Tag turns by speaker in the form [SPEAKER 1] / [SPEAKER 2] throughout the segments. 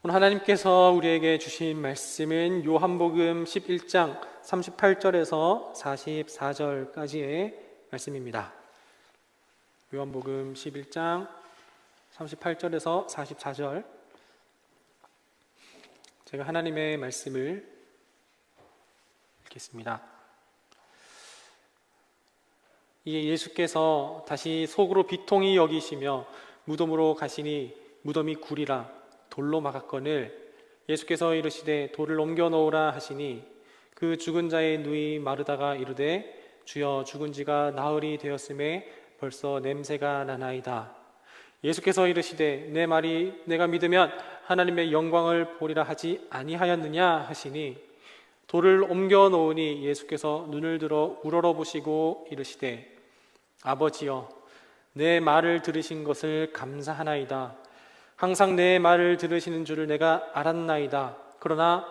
[SPEAKER 1] 오늘 하나님께서 우리에게 주신 말씀은 요한복음 11장 38절에서 44절까지의 말씀입니다. 요한복음 11장 38절에서 44절, 제가 하나님의 말씀을 읽겠습니다. 이에 예수께서 다시 속으로 비통히 여기시며 무덤으로 가시니 무덤이 굴이라 돌로 막았거늘 예수께서 이르시되 돌을 옮겨 놓으라 하시니 그 죽은 자의 누이 마르다가 이르되 주여 죽은 지가 나흘이 되었음에 벌써 냄새가 나나이다. 예수께서 이르시되 내 말이 내가 믿으면 하나님의 영광을 보리라 하지 아니하였느냐 하시니 돌을 옮겨 놓으니 예수께서 눈을 들어 우러러보시고 이르시되 아버지여 내 말을 들으신 것을 감사하나이다. 항상 내 말을 들으시는 줄을 내가 알았나이다. 그러나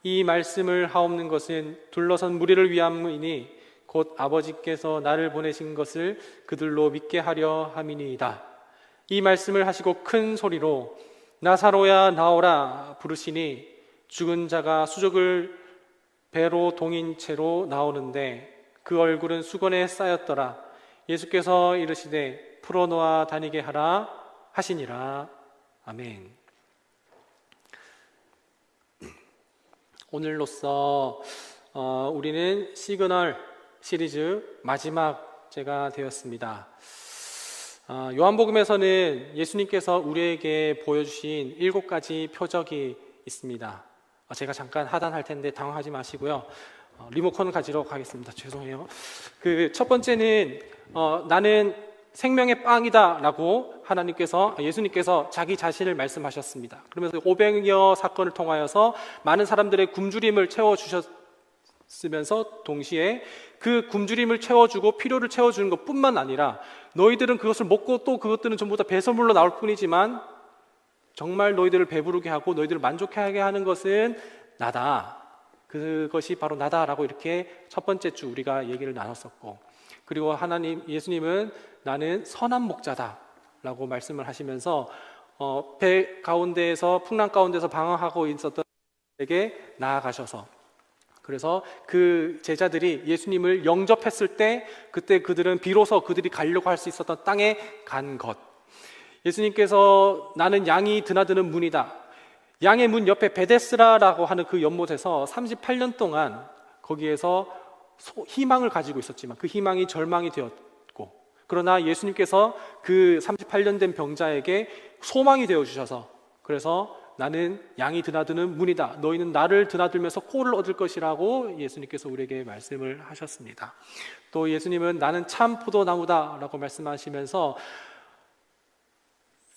[SPEAKER 1] 이 말씀을 하옵는 것은 둘러선 무리를 위함이니 곧 아버지께서 나를 보내신 것을 그들로 믿게 하려 함이니이다. 이 말씀을 하시고 큰 소리로 나사로야 나오라 부르시니 죽은 자가 수족을 배로 동인 채로 나오는데 그 얼굴은 수건에 쌓였더라. 예수께서 이르시되 풀어놓아 다니게 하라 하시니라. 아멘. 오늘로써 우리는 시그널 시리즈 마지막 제가 되었습니다. 요한복음에서는 예수님께서 우리에게 보여주신 7가지 표적이 있습니다. 제가 잠깐 하단할 텐데 당황하지 마시고요. 리모컨 가지러 가겠습니다. 죄송해요. 그 첫 번째는 나는 생명의 빵이다 라고 예수님께서 자기 자신을 말씀하셨습니다. 그러면서 500여 사건을 통하여서 많은 사람들의 굶주림을 채워주셨으면서 동시에 그 굶주림을 채워주고 필요를 채워주는 것 뿐만 아니라 너희들은 그것을 먹고 또 그것들은 전부 다 배설물로 나올 뿐이지만 정말 너희들을 배부르게 하고 너희들을 만족하게 하는 것은 나다. 그것이 바로 나다라고 이렇게 첫 번째 주 우리가 얘기를 나눴었고, 그리고 예수님은 나는 선한 목자다 라고 말씀을 하시면서 배 가운데에서 풍랑 가운데서 방황하고 있었던 에게 나아가셔서, 그래서 그 제자들이 예수님을 영접했을 때 그때 그들은 비로소 그들이 가려고 할 수 있었던 땅에 간 것. 예수님께서 나는 양이 드나드는 문이다. 양의 문 옆에 베데스라라고 하는 그 연못에서 38년 동안 거기에서 희망을 가지고 있었지만 그 희망이 절망이 되었고, 그러나 예수님께서 그 38년 된 병자에게 소망이 되어주셔서, 그래서 나는 양이 드나드는 문이다. 너희는 나를 드나들면서 꼴을 얻을 것이라고 예수님께서 우리에게 말씀을 하셨습니다. 또 예수님은 나는 참 포도나무다 라고 말씀하시면서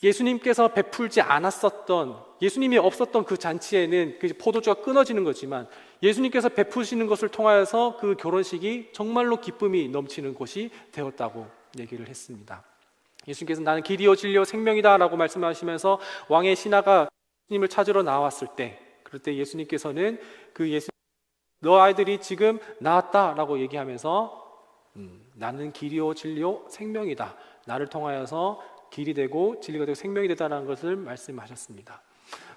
[SPEAKER 1] 예수님께서 베풀지 않았었던, 예수님이 없었던 그 잔치에는 그 포도주가 끊어지는 거지만 예수님께서 베푸시는 것을 통하여서 그 결혼식이 정말로 기쁨이 넘치는 곳이 되었다고 얘기를 했습니다. 예수님께서 나는 길이요 진리요 생명이다 라고 말씀하시면서 왕의 신하가 예수님을 찾으러 나왔을 때, 그럴 때 예수님께서는 너 아이들이 지금 나왔다 라고 얘기하면서 나는 길이요 진리요 생명이다, 나를 통하여서 길이 되고 진리가 되고 생명이 되다라는 것을 말씀하셨습니다.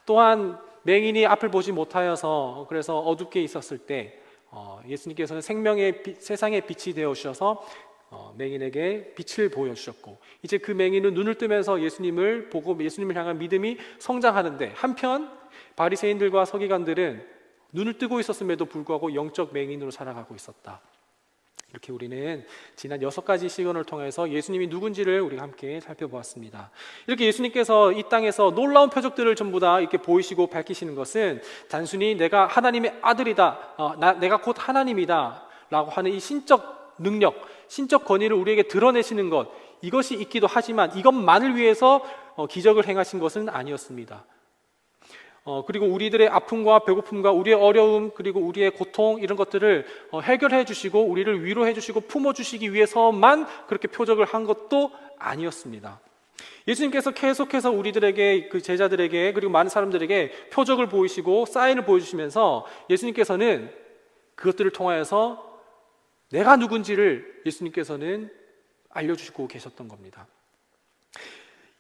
[SPEAKER 1] 또한 맹인이 앞을 보지 못하여서 그래서 어둡게 있었을 때 예수님께서는 세상의 빛이 되어 주셔서 맹인에게 빛을 보여주셨고, 이제 그 맹인은 눈을 뜨면서 예수님을 보고 예수님을 향한 믿음이 성장하는데, 한편 바리새인들과 서기관들은 눈을 뜨고 있었음에도 불구하고 영적 맹인으로 살아가고 있었다. 이렇게 우리는 지난 6가지 시간을 통해서 예수님이 누군지를 우리가 함께 살펴보았습니다. 이렇게 예수님께서 이 땅에서 놀라운 표적들을 전부 다 이렇게 보이시고 밝히시는 것은 단순히 내가 하나님의 아들이다, 내가 곧 하나님이다 라고 하는 이 신적 능력, 신적 권위를 우리에게 드러내시는 것, 이것이 있기도 하지만 이것만을 위해서 기적을 행하신 것은 아니었습니다. 그리고 우리들의 아픔과 배고픔과 우리의 어려움, 그리고 우리의 고통, 이런 것들을 해결해 주시고 우리를 위로해 주시고 품어 주시기 위해서만 그렇게 표적을 한 것도 아니었습니다. 예수님께서 계속해서 우리들에게, 그 제자들에게, 그리고 많은 사람들에게 표적을 보이시고 사인을 보여주시면서 예수님께서는 그것들을 통하여서 내가 누군지를 예수님께서는 알려주시고 계셨던 겁니다.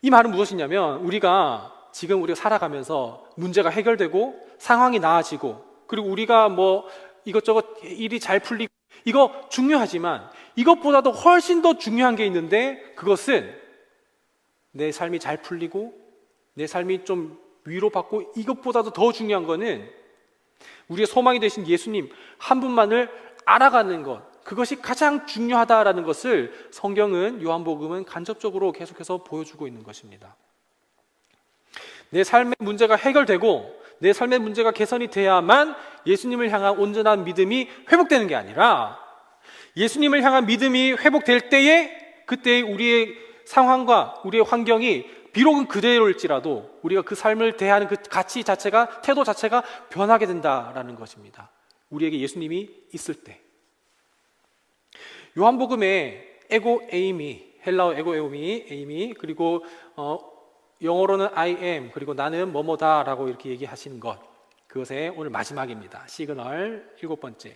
[SPEAKER 1] 이 말은 무엇이냐면, 우리가 지금 우리가 살아가면서 문제가 해결되고 상황이 나아지고 그리고 우리가 뭐 이것저것 일이 잘 풀리고 이거 중요하지만 이것보다도 훨씬 더 중요한 게 있는데 그것은 내 삶이 잘 풀리고 내 삶이 좀 위로받고 이것보다도 더 중요한 거는 우리의 소망이 되신 예수님 한 분만을 알아가는 것 그것이 가장 중요하다라는 것을 성경은 요한복음은 간접적으로 계속해서 보여주고 있는 것입니다. 내 삶의 문제가 해결되고 내 삶의 문제가 개선이 돼야만 예수님을 향한 온전한 믿음이 회복되는 게 아니라 예수님을 향한 믿음이 회복될 때에 그때 우리의 상황과 우리의 환경이 비록은 그대로일지라도 우리가 그 삶을 대하는 그 가치 자체가 태도 자체가 변하게 된다라는 것입니다. 우리에게 예수님이 있을 때 요한복음에 에고 에이미 헬라어 에고 에이미 그리고 영어로는 I am 그리고 나는 뭐뭐다라고 이렇게 얘기하시는 것 그것의 오늘 마지막입니다. 시그널 7번째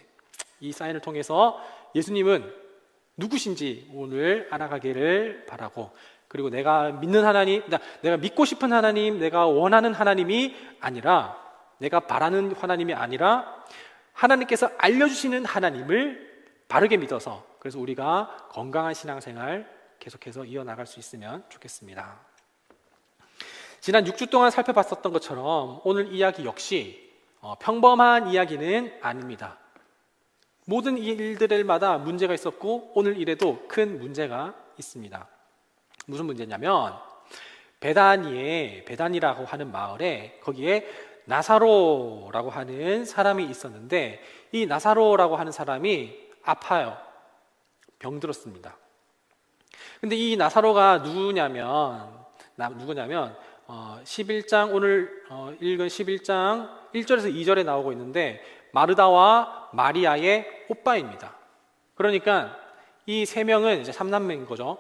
[SPEAKER 1] 이 사인을 통해서 예수님은 누구신지 오늘 알아가기를 바라고 그리고 내가 믿는 하나님 내가 믿고 싶은 하나님 내가 원하는 하나님이 아니라 내가 바라는 하나님이 아니라 하나님께서 알려주시는 하나님을 바르게 믿어서 그래서 우리가 건강한 신앙생활 계속해서 이어나갈 수 있으면 좋겠습니다. 지난 6주 동안 살펴봤었던 것처럼 오늘 이야기 역시 평범한 이야기는 아닙니다. 모든 일들마다 문제가 있었고 오늘 일에도 큰 문제가 있습니다. 무슨 문제냐면 베다니라고 하는 마을에 거기에 나사로라고 하는 사람이 있었는데 이 나사로라고 하는 사람이 아파요. 병들었습니다. 근데 이 나사로가 누구냐면 11장 오늘 읽은 11장 1절에서 2절에 나오고 있는데 마르다와 마리아의 오빠입니다. 그러니까 이 세 명은 이제 3남매인 거죠.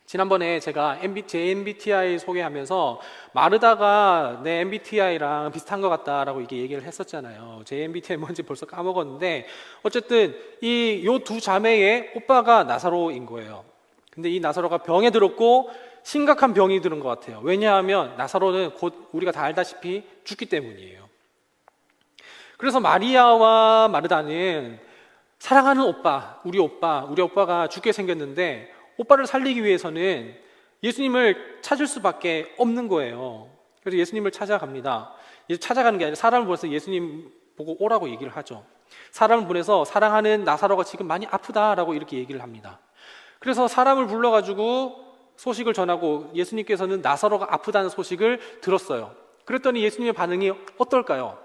[SPEAKER 1] 지난번에 제가 제 MBTI 소개하면서 마르다가 내 MBTI랑 비슷한 것 같다라고 이게 얘기를 했었잖아요. 제 MBTI 뭔지 벌써 까먹었는데 어쨌든 이 두 자매의 오빠가 나사로인 거예요. 근데 이 나사로가 병에 들었고 심각한 병이 들은 것 같아요. 왜냐하면 나사로는 곧 우리가 다 알다시피 죽기 때문이에요. 그래서 마리아와 마르다는 사랑하는 우리 오빠가 죽게 생겼는데 오빠를 살리기 위해서는 예수님을 찾을 수밖에 없는 거예요. 그래서 예수님을 찾아갑니다. 찾아가는 게 아니라 사람을 보내서 예수님 보고 오라고 얘기를 하죠. 사람을 보내서 사랑하는 나사로가 지금 많이 아프다라고 이렇게 얘기를 합니다. 그래서 사람을 불러가지고 소식을 전하고 예수님께서는 나사로가 아프다는 소식을 들었어요. 그랬더니 예수님의 반응이 어떨까요?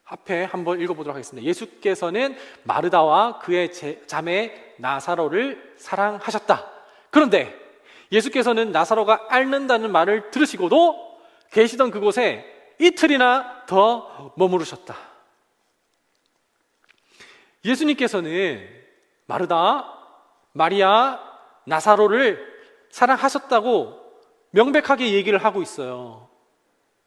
[SPEAKER 1] 앞에 한번 읽어보도록 하겠습니다. 예수께서는 마르다와 그의 자매 나사로를 사랑하셨다. 그런데 예수께서는 나사로가 앓는다는 말을 들으시고도 계시던 그곳에 이틀이나 더 머무르셨다. 예수님께서는 마르다, 마리아, 나사로를 사랑하셨다고 명백하게 얘기를 하고 있어요.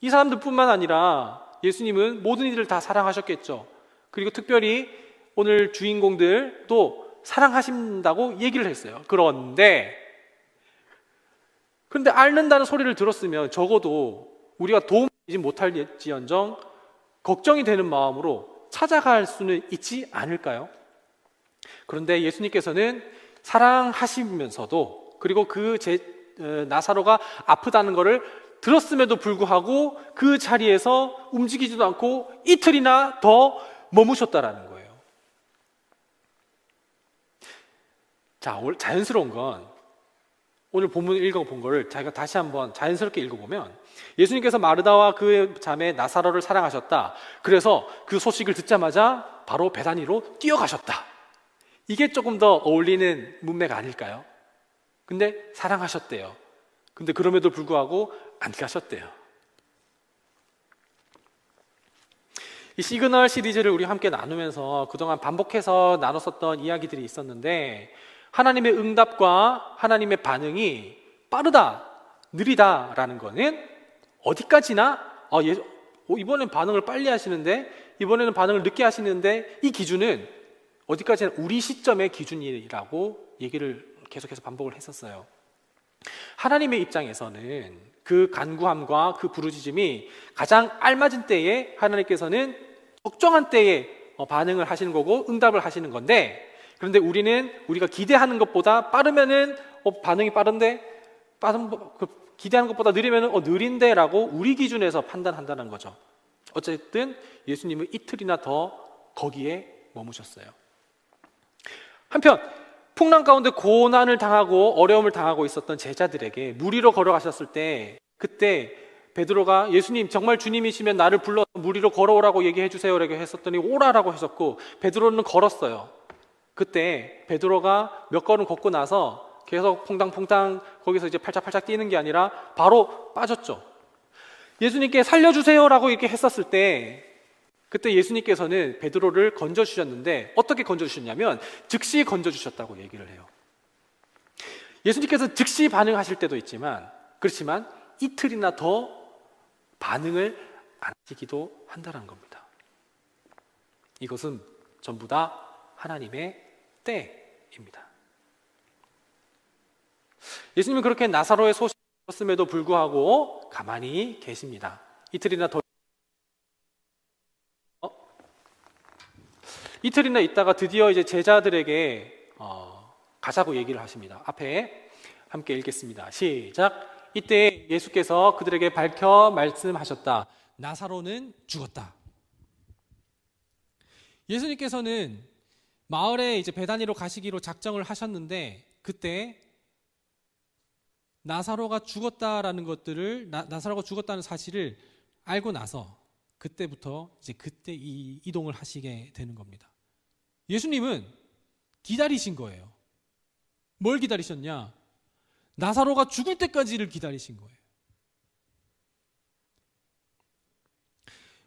[SPEAKER 1] 이 사람들뿐만 아니라 예수님은 모든 이들을 다 사랑하셨겠죠. 그리고 특별히 오늘 주인공들도 사랑하신다고 얘기를 했어요. 그런데 앓는다는 소리를 들었으면 적어도 우리가 도움이 되지 못할지언정 걱정이 되는 마음으로 찾아갈 수는 있지 않을까요? 그런데 예수님께서는 사랑하시면서도 그리고 나사로가 아프다는 것을 들었음에도 불구하고 그 자리에서 움직이지도 않고 이틀이나 더 머무셨다라는 거예요. 자, 자연스러운 건 오늘 본문 읽어본 거를 제가 다시 한번 자연스럽게 읽어보면 예수님께서 마르다와 그의 자매 나사로를 사랑하셨다. 그래서 그 소식을 듣자마자 바로 베다니로 뛰어가셨다. 이게 조금 더 어울리는 문맥 아닐까요? 근데 사랑하셨대요. 근데 그럼에도 불구하고 안 가셨대요. 이 시그널 시리즈를 우리 함께 나누면서 그동안 반복해서 나눴었던 이야기들이 있었는데 하나님의 응답과 하나님의 반응이 빠르다, 느리다라는 거는 어디까지나 이번엔 반응을 빨리 하시는데 이번에는 반응을 늦게 하시는데 이 기준은 어디까지나 우리 시점의 기준이라고 얘기를 계속해서 반복을 했었어요. 하나님의 입장에서는 그 간구함과 그 부르짖음이 가장 알맞은 때에 하나님께서는 적정한 때에 반응을 하시는 거고 응답을 하시는 건데, 그런데 우리가 기대하는 것보다 빠르면은 반응이 빠른데 기대하는 것보다 느리면은 느린데 라고 우리 기준에서 판단한다는 거죠. 어쨌든 예수님은 이틀이나 더 거기에 머무셨어요. 한편 풍랑 가운데 고난을 당하고 어려움을 당하고 있었던 제자들에게 물 위로 걸어가셨을 때, 그때 베드로가 예수님 정말 주님이시면 나를 불러서 물 위로 걸어오라고 얘기해 주세요 라고 했었더니 오라라고 하셨고, 베드로는 걸었어요. 그때 베드로가 몇 걸음 걷고 나서 계속 퐁당퐁당 거기서 이제 팔짝팔짝 뛰는 게 아니라 바로 빠졌죠. 예수님께 살려주세요 라고 이렇게 했었을 때, 그때 예수님께서는 베드로를 건져주셨는데 어떻게 건져주셨냐면 즉시 건져주셨다고 얘기를 해요. 예수님께서 즉시 반응하실 때도 있지만, 그렇지만 이틀이나 더 반응을 안 하시기도 한다는 겁니다. 이것은 전부 다 하나님의 때입니다. 예수님은 그렇게 나사로의 소식을 들었음에도 불구하고 가만히 계십니다. 이틀이나 있다가 드디어 이제 제자들에게 가자고 얘기를 하십니다. 앞에 함께 읽겠습니다. 시작. 이때 예수께서 그들에게 밝혀 말씀하셨다. 나사로는 죽었다. 예수님께서는 마을에 이제 베다니로 가시기로 작정을 하셨는데, 그때 나사로가 죽었다라는 것들을 나사로가 죽었다는 사실을 알고 나서 그때부터 그때 이동을 하시게 되는 겁니다. 예수님은 기다리신 거예요. 뭘 기다리셨냐? 나사로가 죽을 때까지를 기다리신 거예요.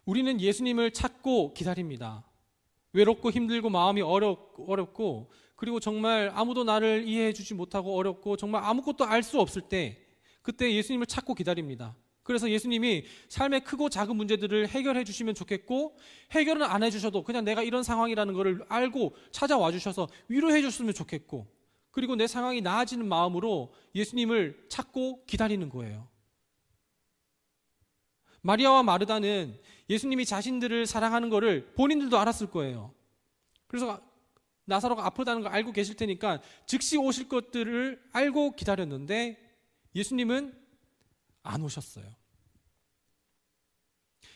[SPEAKER 1] 우리는 예수님을 찾고 기다립니다. 외롭고 힘들고 마음이 어렵고, 그리고 정말 아무도 나를 이해해 주지 못하고 어렵고 정말 아무것도 알 수 없을 때, 그때 예수님을 찾고 기다립니다. 그래서 예수님이 삶의 크고 작은 문제들을 해결해 주시면 좋겠고, 해결은 안 해주셔도 그냥 내가 이런 상황이라는 것을 알고 찾아와 주셔서 위로해 줬으면 좋겠고, 그리고 내 상황이 나아지는 마음으로 예수님을 찾고 기다리는 거예요. 마리아와 마르다는 예수님이 자신들을 사랑하는 것을 본인들도 알았을 거예요. 그래서 나사로가 아프다는 걸 알고 계실 테니까 즉시 오실 것들을 알고 기다렸는데 예수님은 안 오셨어요.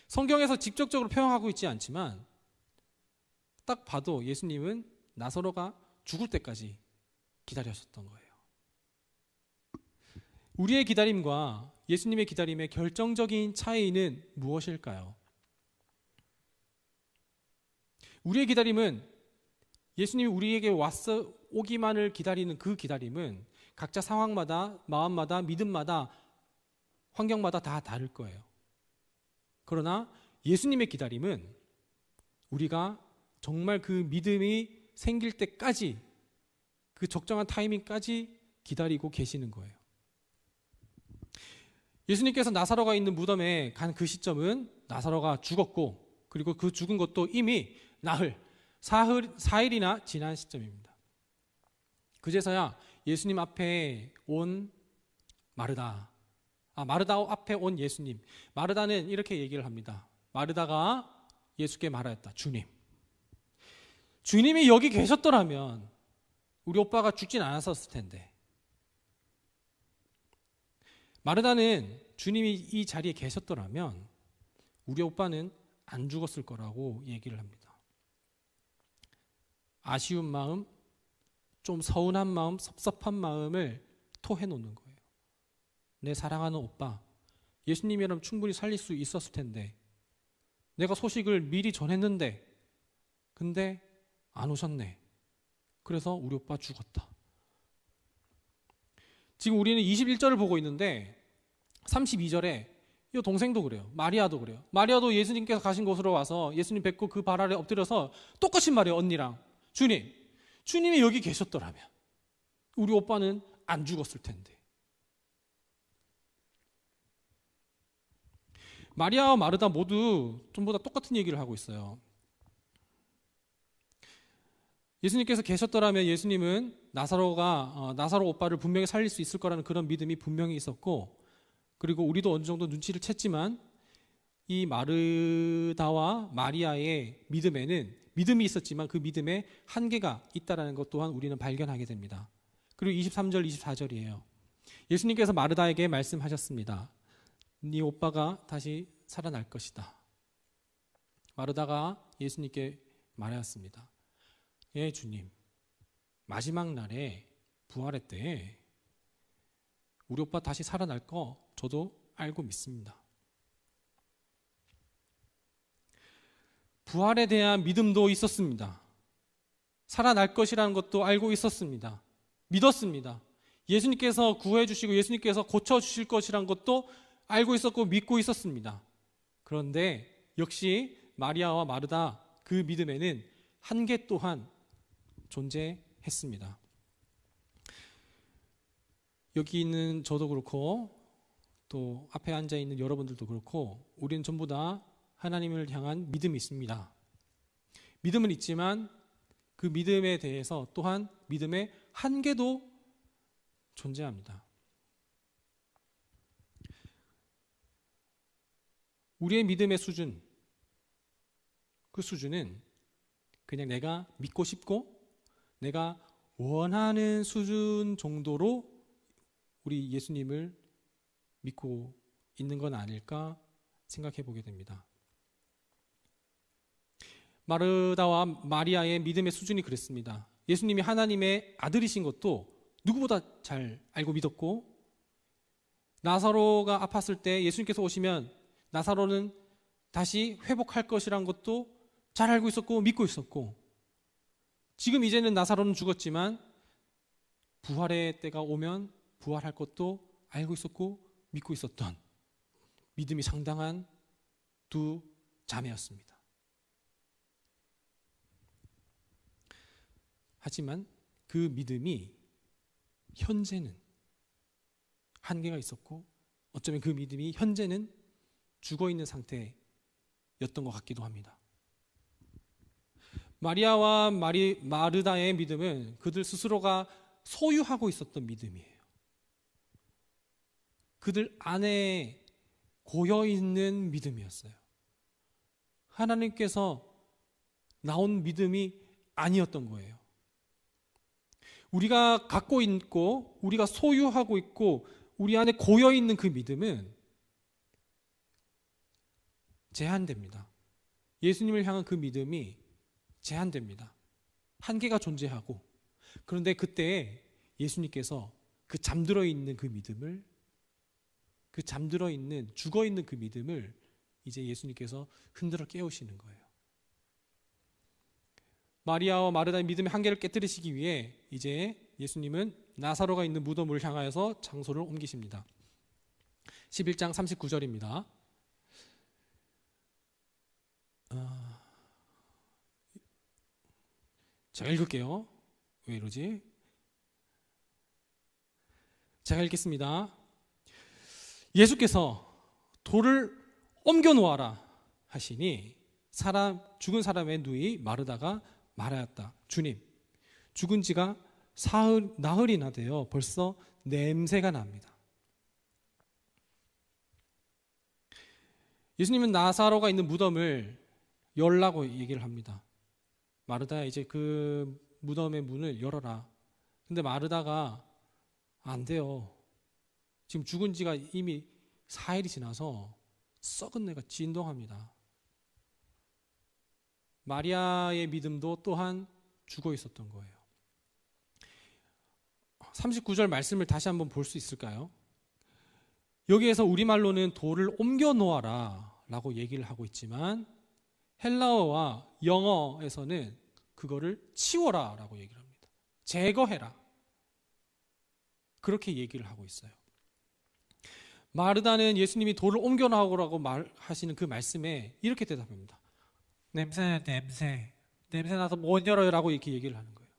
[SPEAKER 1] 성경에서 직접적으로 표현하고 있지 않지만 딱 봐도 예수님은 나사로가 죽을 때까지 기다리셨던 거예요. 우리의 기다림과 예수님의 기다림의 결정적인 차이는 무엇일까요? 우리의 기다림은, 예수님이 우리에게 오기만을 기다리는 그 기다림은 각자 상황마다, 마음마다, 믿음마다, 환경마다 다 다를 거예요. 그러나 예수님의 기다림은 우리가 정말 그 믿음이 생길 때까지, 그 적정한 타이밍까지 기다리고 계시는 거예요. 예수님께서 나사로가 있는 무덤에 간 그 시점은 나사로가 죽었고, 그리고 그 죽은 것도 이미 나흘, 4일이나 지난 시점입니다. 그제서야 예수님 앞에 온 마르다 앞에 온 예수님, 마르다는 이렇게 얘기를 합니다. 마르다가 예수께 말하였다. 주님이 여기 계셨더라면 우리 오빠가 죽진 않았었을 텐데. 마르다는 주님이 이 자리에 계셨더라면 우리 오빠는 안 죽었을 거라고 얘기를 합니다. 아쉬운 마음, 좀 서운한 마음, 섭섭한 마음을 토해놓는 거예요. 내 사랑하는 오빠, 예수님이라면 충분히 살릴 수 있었을 텐데, 내가 소식을 미리 전했는데 근데 안 오셨네. 그래서 우리 오빠 죽었다. 지금 우리는 21절을 보고 있는데 32절에 이 동생도 그래요. 마리아도 그래요. 마리아도 예수님께서 가신 곳으로 와서 예수님 뵙고 그 발 아래 엎드려서 똑같이 말해요. 언니랑. 주님이 여기 계셨더라면 우리 오빠는 안 죽었을 텐데. 마리아와 마르다 모두 전부 다 똑같은 얘기를 하고 있어요. 예수님께서 계셨더라면 예수님은 나사로 오빠를 분명히 살릴 수 있을 거라는 그런 믿음이 분명히 있었고, 그리고 우리도 어느 정도 눈치를 챘지만 이 마르다와 마리아의 믿음에는 믿음이 있었지만 그 믿음에 한계가 있다는 것 또한 우리는 발견하게 됩니다. 그리고 23절, 24절이에요. 예수님께서 마르다에게 말씀하셨습니다. 네 오빠가 다시 살아날 것이다. 마르다가 예수님께 말하였습니다. 예, 주님. 마지막 날에 부활의 때에 우리 오빠 다시 살아날 거 저도 알고 믿습니다. 부활에 대한 믿음도 있었습니다. 살아날 것이라는 것도 알고 있었습니다. 믿었습니다. 예수님께서 구해주시고 예수님께서 고쳐주실 것이라는 것도 알고 있었고 믿고 있었습니다. 그런데 역시 마리아와 마르다 그 믿음에는 한계 또한 존재했습니다. 여기 있는 저도 그렇고 또 앞에 앉아 있는 여러분들도 그렇고 우리는 전부 다 하나님을 향한 믿음이 있습니다. 믿음은 있지만 그 믿음에 대해서 또한 믿음의 한계도 존재합니다. 우리의 믿음의 수준, 그 수준은 그냥 내가 믿고 싶고 내가 원하는 수준 정도로 우리 예수님을 믿고 있는 건 아닐까 생각해 보게 됩니다. 마르다와 마리아의 믿음의 수준이 그랬습니다. 예수님이 하나님의 아들이신 것도 누구보다 잘 알고 믿었고 나사로가 아팠을 때 예수님께서 오시면 나사로는 다시 회복할 것이란 것도 잘 알고 있었고 믿고 있었고 지금 이제는 나사로는 죽었지만 부활의 때가 오면 부활할 것도 알고 있었고 믿고 있었던 믿음이 상당한 두 자매였습니다. 하지만 그 믿음이 현재는 한계가 있었고 어쩌면 그 믿음이 현재는 죽어있는 상태였던 것 같기도 합니다. 마리아와 마르다의 믿음은 그들 스스로가 소유하고 있었던 믿음이에요. 그들 안에 고여있는 믿음이었어요. 하나님께서 나온 믿음이 아니었던 거예요. 우리가 갖고 있고 우리가 소유하고 있고 우리 안에 고여있는 그 믿음은 제한됩니다. 예수님을 향한 그 믿음이 제한됩니다. 한계가 존재하고 그런데 그때 예수님께서 그 잠들어 있는 그 믿음을 그 잠들어 있는 죽어 있는 그 믿음을 이제 예수님께서 흔들어 깨우시는 거예요. 마리아와 마르다의 믿음의 한계를 깨뜨리시기 위해 이제 예수님은 나사로가 있는 무덤을 향하여서 장소를 옮기십니다. 11장 39절입니다. 제가 읽을게요. 왜 이러지? 제가 읽겠습니다. 예수께서 돌을 옮겨 놓아라 하시니 죽은 사람의 누이 마르다가 말하였다. 주님, 죽은 지가 나흘이나 되어 벌써 냄새가 납니다. 예수님은 나사로가 있는 무덤을 열라고 얘기를 합니다. 마르다야 이제 그 무덤의 문을 열어라. 근데 마르다가 안 돼요. 지금 죽은 지가 이미 4일이 지나서 썩은 내가 진동합니다. 마리아의 믿음도 또한 죽어 있었던 거예요. 39절 말씀을 다시 한번 볼 수 있을까요? 여기에서 우리말로는 돌을 옮겨 놓아라 라고 얘기를 하고 있지만 헬라어와 영어에서는 그거를 치워라 라고 얘기를 합니다. 제거해라. 그렇게 얘기를 하고 있어요. 마르다는 예수님이 돌을 옮겨 나오라고 말하시는 그 말씀에 이렇게 대답합니다. 냄새 나서 못 열어요 라고 이렇게 얘기를 하는 거예요.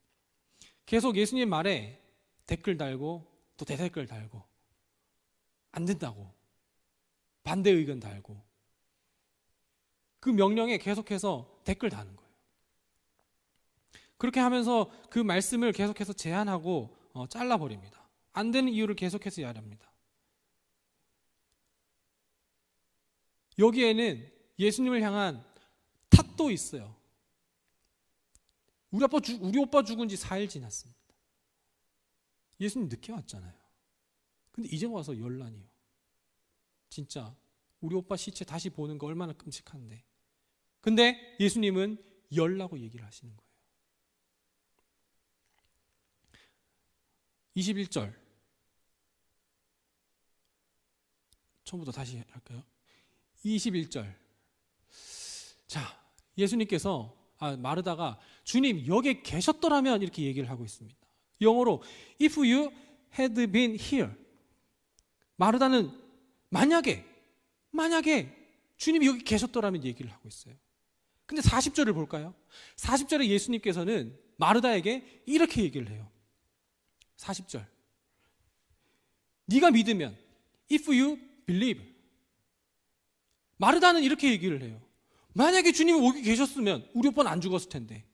[SPEAKER 1] 계속 예수님 말에 댓글 달고 또 대댓글 달고 안 된다고 반대 의견 달고 그 명령에 계속해서 댓글 다는 거예요. 그렇게 하면서 그 말씀을 계속해서 제한하고 잘라버립니다. 안 되는 이유를 계속해서 이야기합니다. 여기에는 예수님을 향한 탓도 있어요. 우리 오빠 죽은 지 4일 지났습니다. 예수님 늦게 왔잖아요. 근데 이제 와서 연란이요. 진짜 우리 오빠 시체 다시 보는 거 얼마나 끔찍한데. 근데 예수님은 열라고 얘기를 하시는 거예요. 21절. 처음부터 다시 할까요? 21절. 자, 예수님께서 마르다가 주님 여기에 계셨더라면 이렇게 얘기를 하고 있습니다. 영어로 If you had been here. 마르다는 만약에 주님이 여기 계셨더라면 얘기를 하고 있어요. 근데 40절을 볼까요? 40절에 예수님께서는 마르다에게 이렇게 얘기를 해요. 40절. 네가 믿으면 If you believe. 마르다는 이렇게 얘기를 해요. 만약에 주님이 여기 계셨으면 우리 오빠는 안 죽었을 텐데.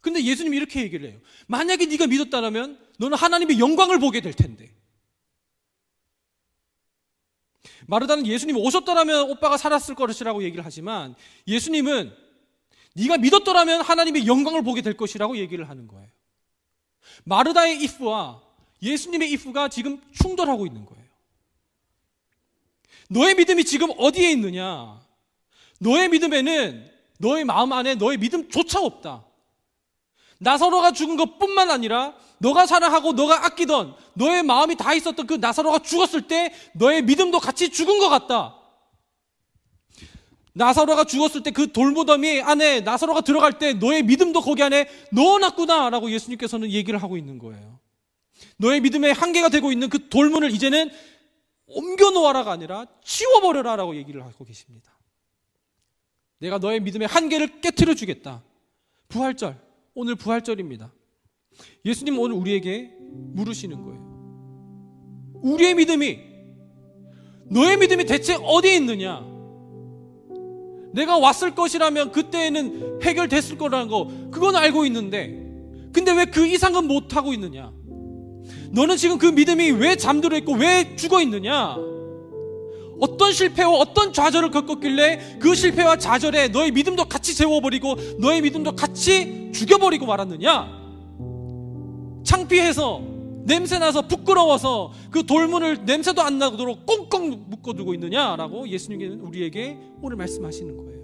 [SPEAKER 1] 근데 예수님이 이렇게 얘기를 해요. 만약에 네가 믿었다면 너는 하나님의 영광을 보게 될 텐데. 마르다는 예수님이 오셨더라면 오빠가 살았을 것이라고 얘기를 하지만 예수님은 네가 믿었더라면 하나님의 영광을 보게 될 것이라고 얘기를 하는 거예요. 마르다의 if와 예수님의 if가 지금 충돌하고 있는 거예요. 너의 믿음이 지금 어디에 있느냐? 너의 믿음에는 너의 마음 안에 너의 믿음조차 없다. 나사로가 죽은 것뿐만 아니라 너가 사랑하고 너가 아끼던 너의 마음이 다 있었던 그 나사로가 죽었을 때 너의 믿음도 같이 죽은 것 같다. 나사로가 죽었을 때 그 돌무더미 안에 나사로가 들어갈 때 너의 믿음도 거기 안에 넣어놨구나 라고 예수님께서는 얘기를 하고 있는 거예요. 너의 믿음의 한계가 되고 있는 그 돌문을 이제는 옮겨놓아라가 아니라 치워버려라 라고 얘기를 하고 계십니다. 내가 너의 믿음의 한계를 깨트려 주겠다. 부활절, 오늘 부활절입니다. 예수님은 오늘 우리에게 물으시는 거예요. 우리의 믿음이, 너의 믿음이 대체 어디에 있느냐? 내가 왔을 것이라면 그때에는 해결됐을 거라는 거 그건 알고 있는데 근데 왜 그 이상은 못하고 있느냐? 너는 지금 그 믿음이 왜 잠들어 있고 왜 죽어 있느냐? 어떤 실패와 어떤 좌절을 겪었길래 그 실패와 좌절에 너의 믿음도 같이 세워버리고 너의 믿음도 같이 죽여버리고 말았느냐? 창피해서 냄새나서 부끄러워서 그 돌문을 냄새도 안 나도록 꽁꽁 묶어두고 있느냐라고 예수님께는 우리에게 오늘 말씀하시는 거예요.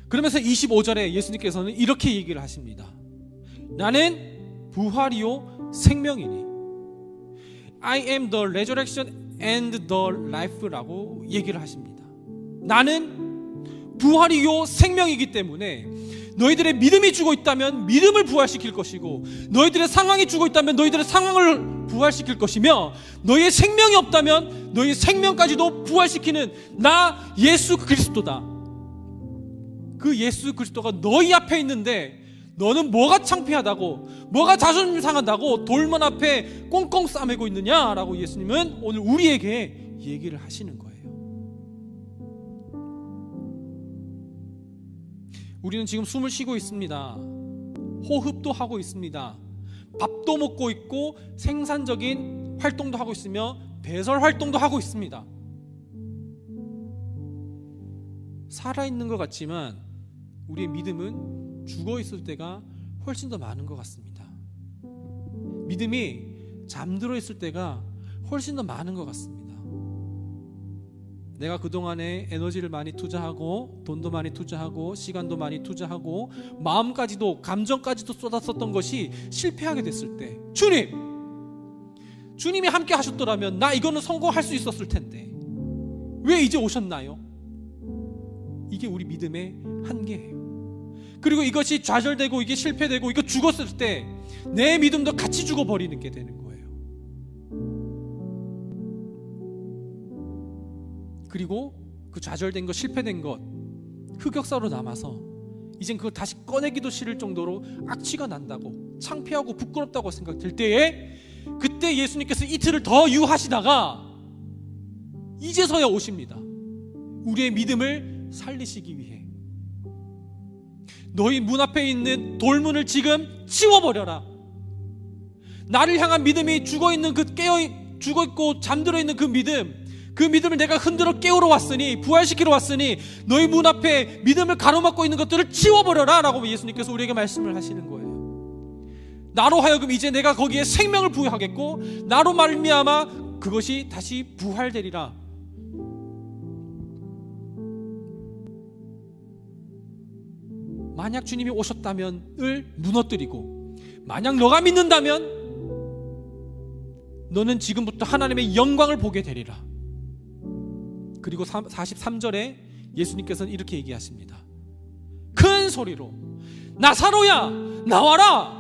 [SPEAKER 1] 그러면서 25절에 예수님께서는 이렇게 얘기를 하십니다. 나는 부활이요 생명이니 I am the resurrection and the life라고 얘기를 하십니다. 나는 부활이요 생명이기 때문에 너희들의 믿음이 죽어 있다면 믿음을 부활시킬 것이고 너희들의 상황이 죽어 있다면 너희들의 상황을 부활시킬 것이며 너희의 생명이 없다면 너희의 생명까지도 부활시키는 나 예수 그리스도다. 그 예수 그리스도가 너희 앞에 있는데 너는 뭐가 창피하다고 뭐가 자존심 상한다고 돌문 앞에 꽁꽁 싸매고 있느냐라고 예수님은 오늘 우리에게 얘기를 하시는 거예요. 우리는 지금 숨을 쉬고 있습니다. 호흡도 하고 있습니다. 밥도 먹고 있고 생산적인 활동도 하고 있으며 배설 활동도 하고 있습니다. 살아있는 것 같지만 우리의 믿음은 죽어있을 때가 훨씬 더 많은 것 같습니다. 믿음이 잠들어 있을 때가 훨씬 더 많은 것 같습니다. 내가 그동안에 에너지를 많이 투자하고 돈도 많이 투자하고 시간도 많이 투자하고 마음까지도 감정까지도 쏟았었던 것이 실패하게 됐을 때 주님이 함께 하셨더라면 나 이거는 성공할 수 있었을 텐데 왜 이제 오셨나요? 이게 우리 믿음의 한계예요. 그리고 이것이 좌절되고 이게 실패되고 이거 죽었을 때 내 믿음도 같이 죽어버리는 게 되는 거예요. 그리고 그 좌절된 것, 실패된 것 흑역사로 남아서 이젠 그걸 다시 꺼내기도 싫을 정도로 악취가 난다고 창피하고 부끄럽다고 생각될 때에 그때 예수님께서 이틀을 더 유하시다가 이제서야 오십니다. 우리의 믿음을 살리시기 위해 너희 문 앞에 있는 돌문을 지금 치워버려라. 나를 향한 믿음이 죽어있는 그
[SPEAKER 2] 죽어있고 잠들어 있는 그 믿음을 내가 흔들어 깨우러 왔으니, 부활시키러 왔으니 너희 문 앞에 믿음을 가로막고 있는 것들을 치워버려라 라고 예수님께서 우리에게 말씀을 하시는 거예요. 나로 하여금 이제 내가 거기에 생명을 부여하겠고 나로 말미암아 그것이 다시 부활되리라. 만약 주님이 오셨다면을 무너뜨리고, 만약 너가 믿는다면 너는 지금부터 하나님의 영광을 보게 되리라. 그리고 43절에 예수님께서는 이렇게 얘기하십니다. 큰 소리로 나사로야 나와라.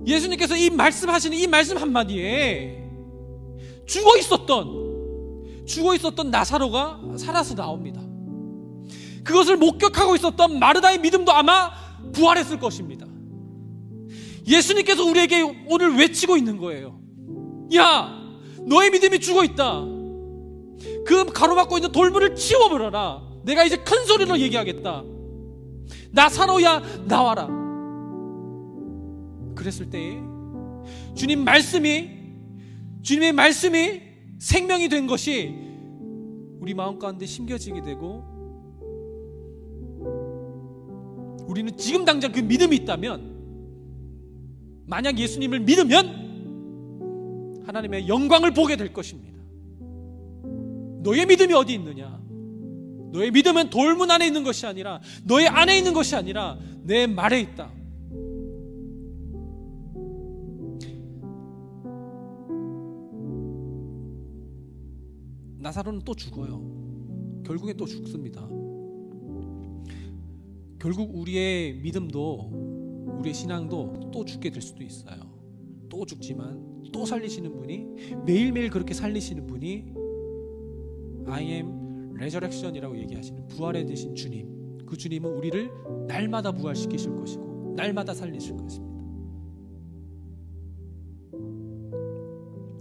[SPEAKER 2] 예수님께서 이 말씀하시는 이 말씀 한마디에 죽어 있었던 나사로가 살아서 나옵니다. 그것을 목격하고 있었던 마르다의 믿음도 아마 부활했을 것입니다. 예수님께서 우리에게 오늘 외치고 있는 거예요. 야, 너의 믿음이 죽어 있다. 그 가로막고 있는 돌문을 치워버려라. 내가 이제 큰 소리로 얘기하겠다. 나사로야 나와라. 그랬을 때에 주님의 말씀이 생명이 된 것이 우리 마음 가운데 심겨지게 되고, 우리는 지금 당장 그 믿음이 있다면, 만약 예수님을 믿으면 하나님의 영광을 보게 될 것입니다. 너의 믿음이 어디 있느냐? 너의 믿음은 돌문 안에 있는 것이 아니라, 너의 안에 있는 것이 아니라 내 말에 있다. 나사로는 또 죽어요. 결국에 또 죽습니다. 결국 우리의 믿음도, 우리의 신앙도 또 죽게 될 수도 있어요. 또 죽지만 또 살리시는 분이, 매일매일 그렇게 살리시는 분이 I am resurrection이라고 얘기하시는 부활에 되신 주님, 그 주님은 우리를 날마다 부활시키실 것이고 날마다 살리실 것입니다.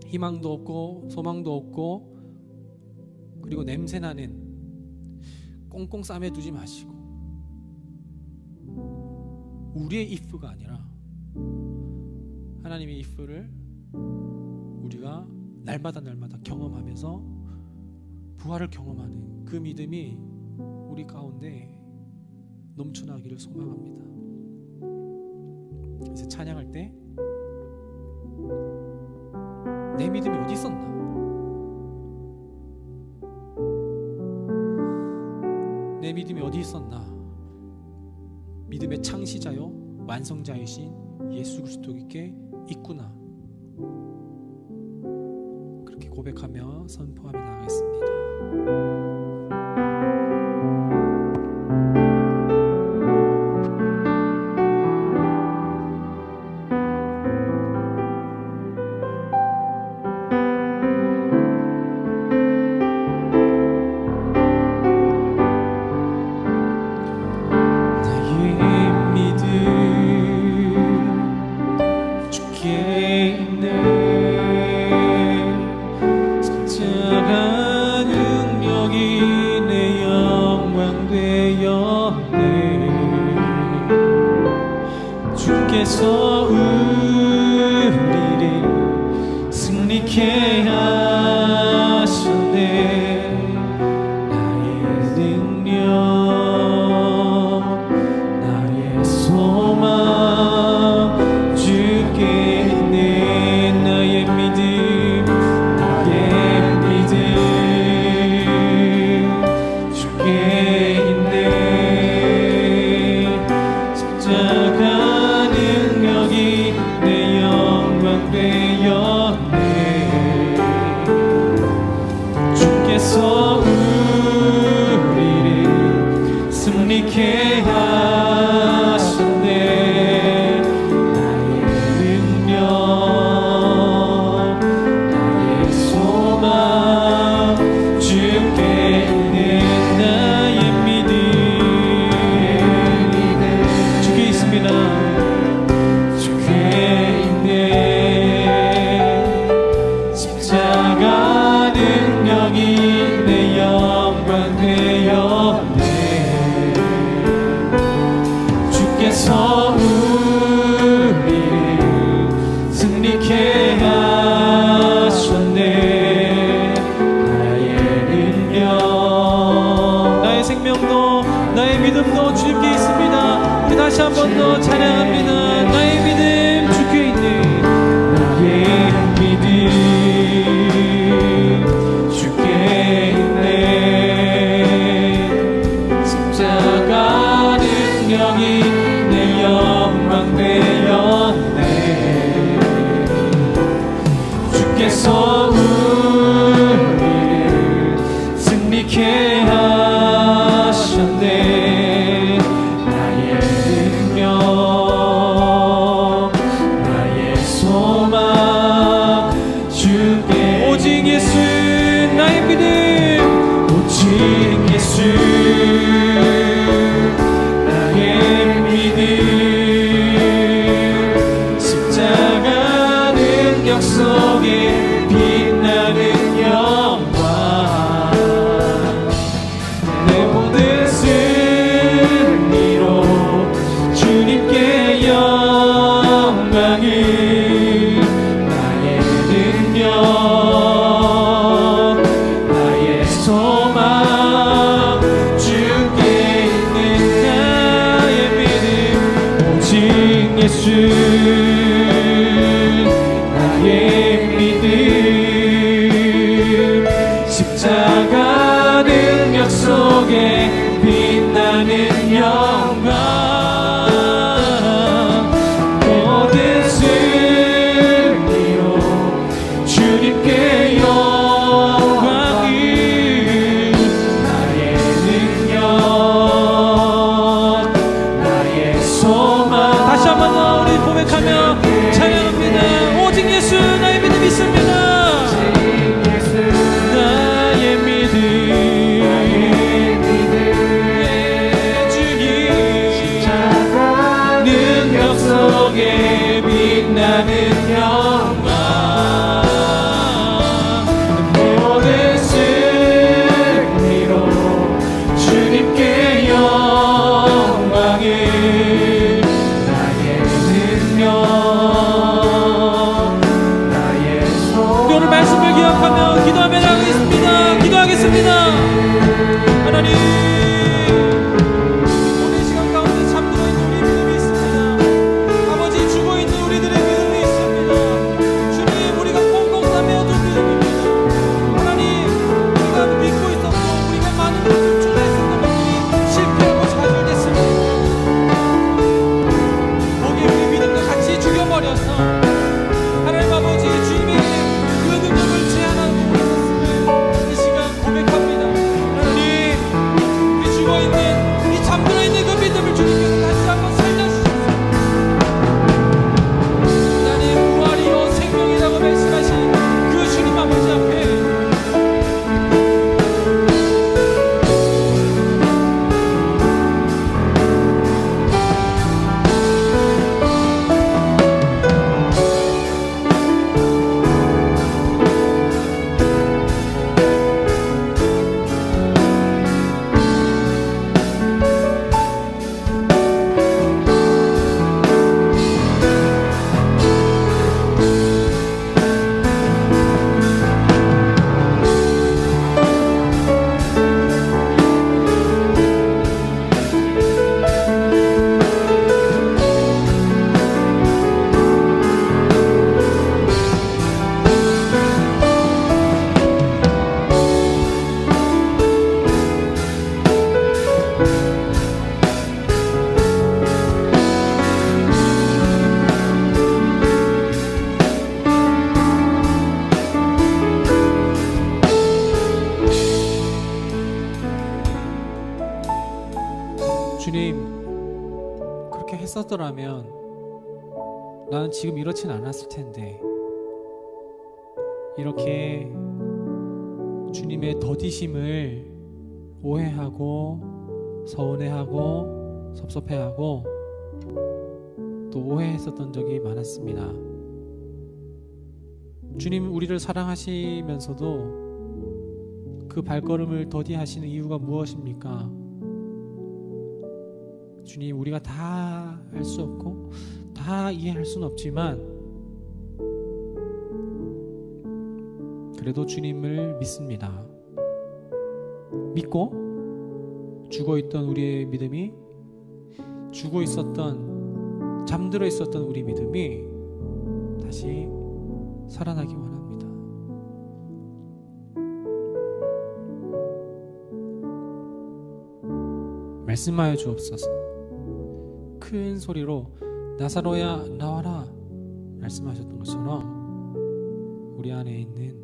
[SPEAKER 2] 희망도 없고 소망도 없고, 그리고 냄새나는 꽁꽁 싸매두지 마시고, 우리의 if가 아니라 하나님의 if를 우리가 날마다 경험하면서 부활을 경험하는 그 믿음이 우리 가운데 넘쳐나기를 소망합니다. 이제 찬양할 때 내 믿음이 어디 있었나? 내 믿음이 어디 있었나? 믿음의 창시자요 완성자이신 예수 그리스도께 있구나. 그렇게 고백하며 선포하며 나가겠습니다.
[SPEAKER 3] 십자가 능력이
[SPEAKER 2] 능력 속에 빛나는 영광 내 모든 승리로 주님께 영광을 나의 능력 나의 소망 주께 있는 나의 믿음 오직 예수 나의 믿음 십자가 능력 속에 빛나는 영광 모든 승리로 주님께 영광을 나의 능력 나의 소망 다시 한번 더 우리 고백하며 찬양합니다. 오직 예수 나의 믿음 있습니다. 나의 믿음 예, 주님 능력 속에 빛나는 영광 모든 승리로 주님께 영광을 나의 능력 나의 소망 오늘 말씀을 기억하며 기도하며 나가겠습니다. 기도하겠습니다. 하나님 오늘 시간 가운데 잠들어 있는 우리 믿음이 있습니다. 아버지 죽어있는 우리들의 믿음이 있습니다. 주님 우리가 꽁꽁 싸매어둔 믿음입니다. 하나님 우리가 믿고 있었고 우리가 많은 것을 투자했었던 것들이 실패하고 좌절됐습니다. 거기에 우리 믿음과 같이 죽여버려서 하나님 아버지 주님의 그 능력을 제한하고 있었음을 이 시간 고백합니다. 하나님 우리 죽어있는 이 잠들어 있는 그 믿음을 주님께서 다시 한번 살려주셔서 하나님 부활이요 생명이라고 말씀하신 그 주님 아버지 앞에 주님 그렇게 했었더라면 나는 지금 이렇진 않았을 텐데 이렇게 주님의 더디심을 오해하고 서운해하고 섭섭해하고 또 오해했었던 적이 많았습니다. 주님 우리를 사랑하시면서도 그 발걸음을 더디하시는 이유가 무엇입니까? 주님 우리가 다 알 수 없고 다 이해할 수는 없지만 그래도 주님을 믿습니다. 믿고 죽어있던 우리의 믿음이 죽어 있었던 잠들어 있었던 우리 믿음이 다시 살아나기 원합니다. 말씀하여 주옵소서. 큰 소리로 나사로야 나와라 말씀하셨던 것처럼 우리 안에 있는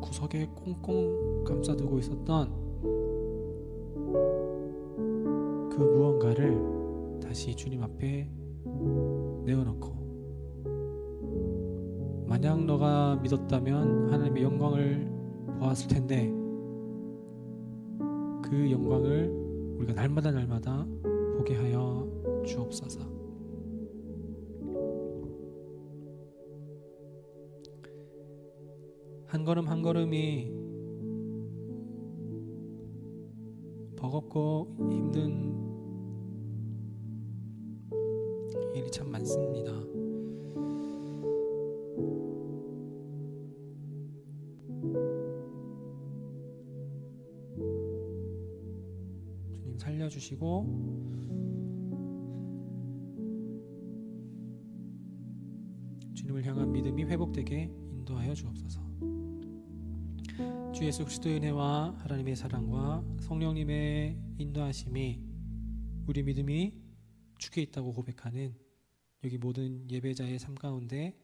[SPEAKER 2] 구석에 꽁꽁 감싸두고 있었던 그 무언가를 다시 주님 앞에 내어놓고 만약 너가 믿었다면 하나님의 영광을 보았을 텐데 그 영광을 우리가 날마다 보게 하여 주옵소서. 한 걸음 한 걸음이 버겁고 힘든 일이 참 많습니다. 주님 살려주시고 주님을 향한 믿음이 회복되게 인도하여 주옵소서. 주 예수 그리스도의 은혜와 하나님의 사랑과 성령님의 인도하심이 우리 믿음이 주께 있다고 고백하는 여기 모든 예배자의 삶 가운데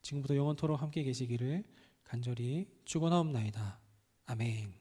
[SPEAKER 2] 지금부터 영원토록 함께 계시기를 간절히 축원하옵나이다. 아멘.